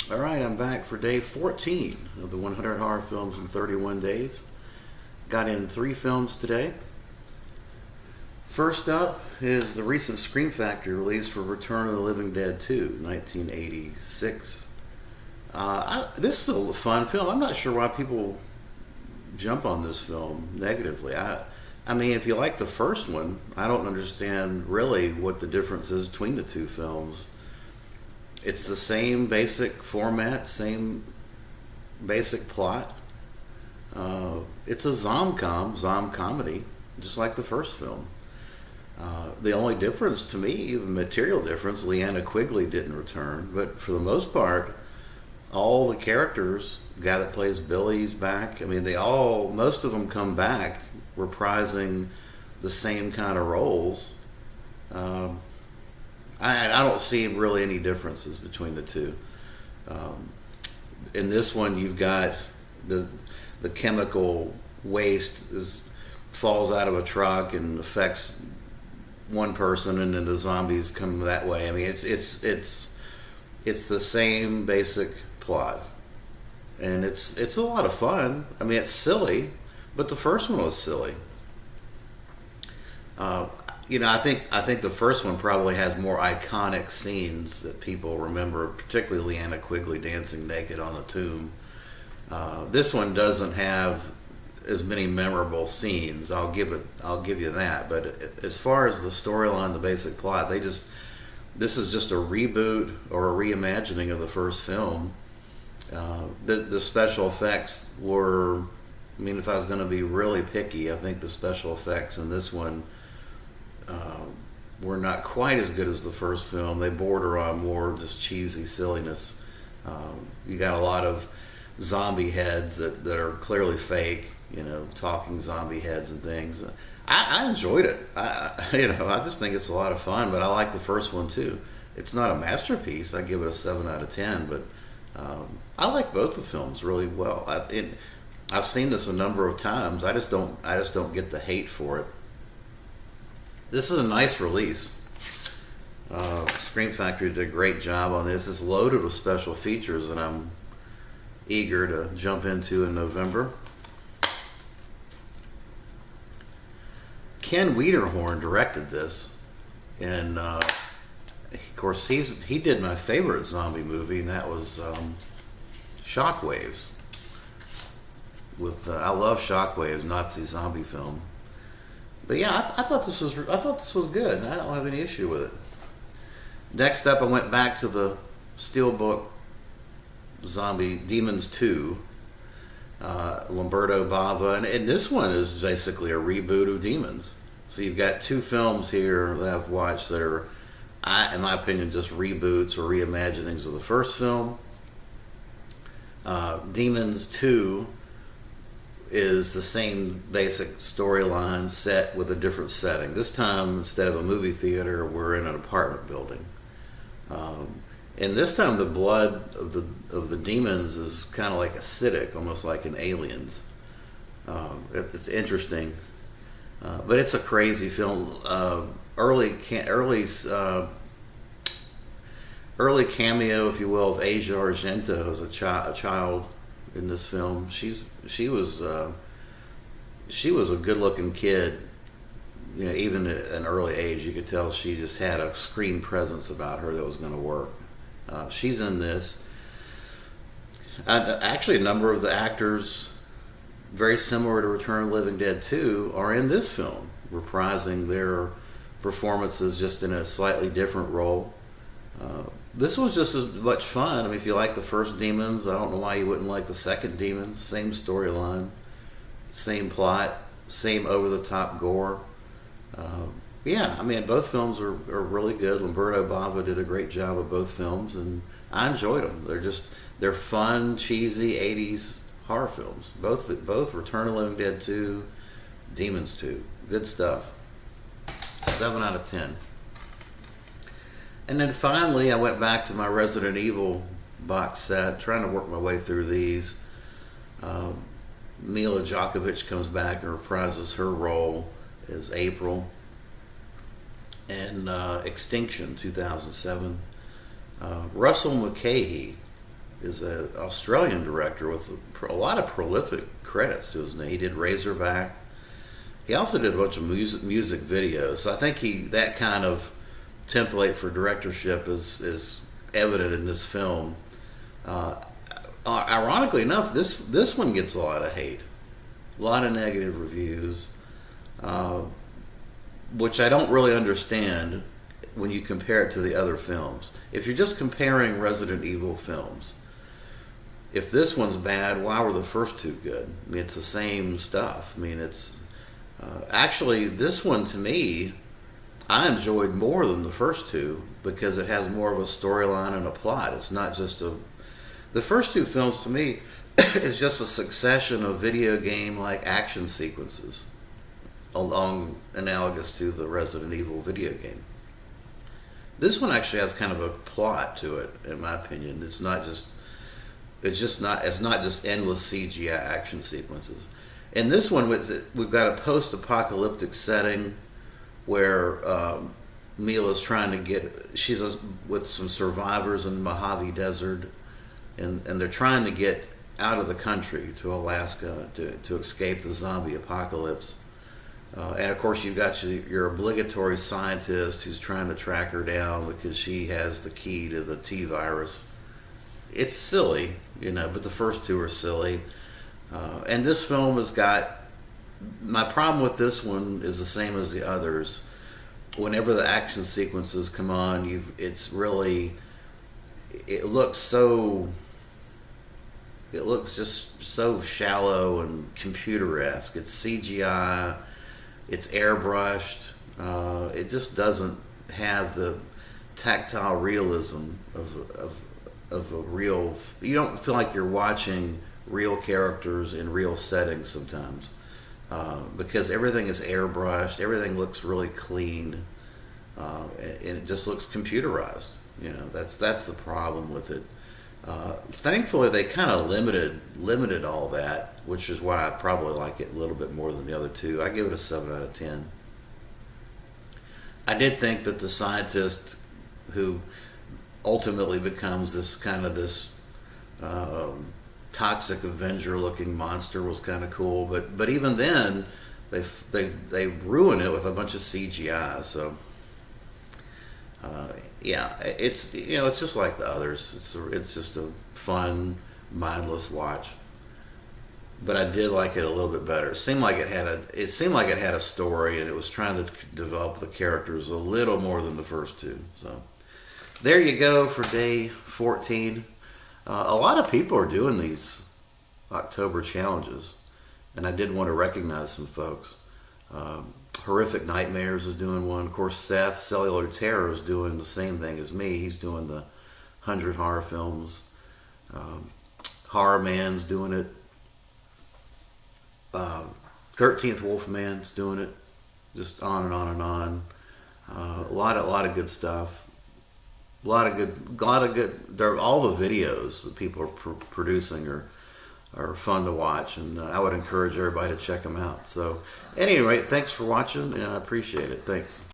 All right, I'm back for day 14 of the 100 Horror Films in 31 Days. Got in 3 films today. First up is the recent Scream Factory release for Return of the Living Dead 2, 1986. This is a fun film. I'm not sure why people jump on this film negatively. I mean, if you like the first one, I don't understand really what the difference is between the two films. It's the same basic format, same basic plot. It's a zom comedy, just like the first film. The only difference to me, the material difference, Leanna Quigley didn't return, but for the most part, all the characters, the guy that plays Billy's back. I mean, most of them come back reprising the same kind of roles. I don't see really any differences between the two. In this one, you've got the chemical waste falls out of a truck and affects one person, and then the zombies come that way. I mean, it's the same basic plot, and it's a lot of fun. I mean, it's silly, but the first one was silly. I think the first one probably has more iconic scenes that people remember, particularly Leanna Quigley dancing naked on the tomb. This one doesn't have as many memorable scenes. I'll give you that. But as far as the storyline, the basic plot, this is just a reboot or a reimagining of the first film. The special effects were, I mean, if I was going to be really picky, I think the special effects in this one were not quite as good as the first film. They border on more just cheesy silliness. You got a lot of zombie heads that are clearly fake, talking zombie heads and things. I enjoyed it. I just think it's a lot of fun, but I like the first one too. It's not a masterpiece. I give it a 7 out of 10, but I like both the films really well. I've seen this a number of times. I just don't get the hate for it. This is a nice release. Scream Factory did a great job on this. It's loaded with special features that I'm eager to jump into in November. Ken Wiederhorn directed this, and of course he did my favorite zombie movie, and that was Shockwaves. I love Shockwaves, Nazi zombie film. But yeah, I thought this was good. I don't have any issue with it. Next up, I went back to the Steelbook Zombie Demons 2, Lamberto Bava, and this one is basically a reboot of Demons. So you've got 2 films here that I've watched that are, in my opinion, just reboots or reimaginings of the first film. Demons 2 is the same basic storyline set with a different setting. This time, instead of a movie theater, we're in an apartment building. And this time, the blood of the demons is kind of like acidic, almost like in Aliens. It's interesting, but it's a crazy film. Early cameo, if you will, of Asia Argento as a child in this film. She was a good-looking kid. Even at an early age, you could tell she just had a screen presence about her that was going to work. She's in this. Actually, a number of the actors, very similar to Return of the Living Dead 2, are in this film, reprising their performances just in a slightly different role. This was just as much fun. I mean, if you like the first Demons, I don't know why you wouldn't like the second Demons. Same storyline, same plot, same over-the-top gore. Yeah, I mean, both films are really good. Lamberto Bava did a great job of both films, and I enjoyed them. They're fun, cheesy 80s horror films. Both Return of the Living Dead 2, Demons 2. Good stuff. 7 out of 10. And then finally, I went back to my Resident Evil box set, trying to work my way through these. Mila Djokovic comes back and reprises her role as April. And Extinction, 2007. Russell Mulcahy is an Australian director with a lot of prolific credits to his name. He did Razorback. He also did a bunch of music videos. So I think that kind of template for directorship is evident in this film. Ironically enough, this one gets a lot of hate, a lot of negative reviews, which I don't really understand when you compare it to the other films. If you're just comparing Resident Evil films, if this one's bad, why were the first two good? I mean, it's the same stuff. I mean, it's actually, this one to me, I enjoyed more than the first two because it has more of a storyline and a plot. It's not just the first two films to me is just a succession of video game like action sequences, along analogous to the Resident Evil video game. This one actually has kind of a plot to it, in my opinion. It's not just endless CGI action sequences. In this one, we've got a post-apocalyptic setting where Mila's trying to she's with some survivors in the Mojave Desert, and they're trying to get out of the country to Alaska to escape the zombie apocalypse. And of course, you've got your obligatory scientist who's trying to track her down because she has the key to the T virus. It's silly, but the first two are silly. And this film has got, my problem with this one is the same as the others. Whenever the action sequences come on, it looks just so shallow and computer-esque. It's CGI, it's airbrushed. It just doesn't have the tactile realism of a real. You don't feel like you're watching real characters in real settings sometimes, because everything is airbrushed. Everything looks really clean, and it just looks computerized. That's the problem with it. Thankfully, they kind of limited all that, which is why I probably like it a little bit more than the other two. I give it a 7 out of 10. I did think that the scientist who ultimately becomes this toxic Avenger-looking monster was kind of cool, but even then, they ruin it with a bunch of CGI. So. Yeah, it's just like the others. It's just a fun, mindless watch. But I did like it a little bit better. It seemed like it had a story, and it was trying to develop the characters a little more than the first two. So there you go for day 14. A lot of people are doing these October challenges, and I did want to recognize some folks. Horrific Nightmares is doing one. Of course, Seth, Cellular Terror, is doing the same thing as me. He's doing the 100 horror films. Horror Man's doing it. 13th Wolfman's doing it. Just on and on and on. A lot of good stuff. A lot of good. All the videos that people are producing are fun to watch, and I would encourage everybody to check them out. So, at any rate, thanks for watching, and I appreciate it. Thanks.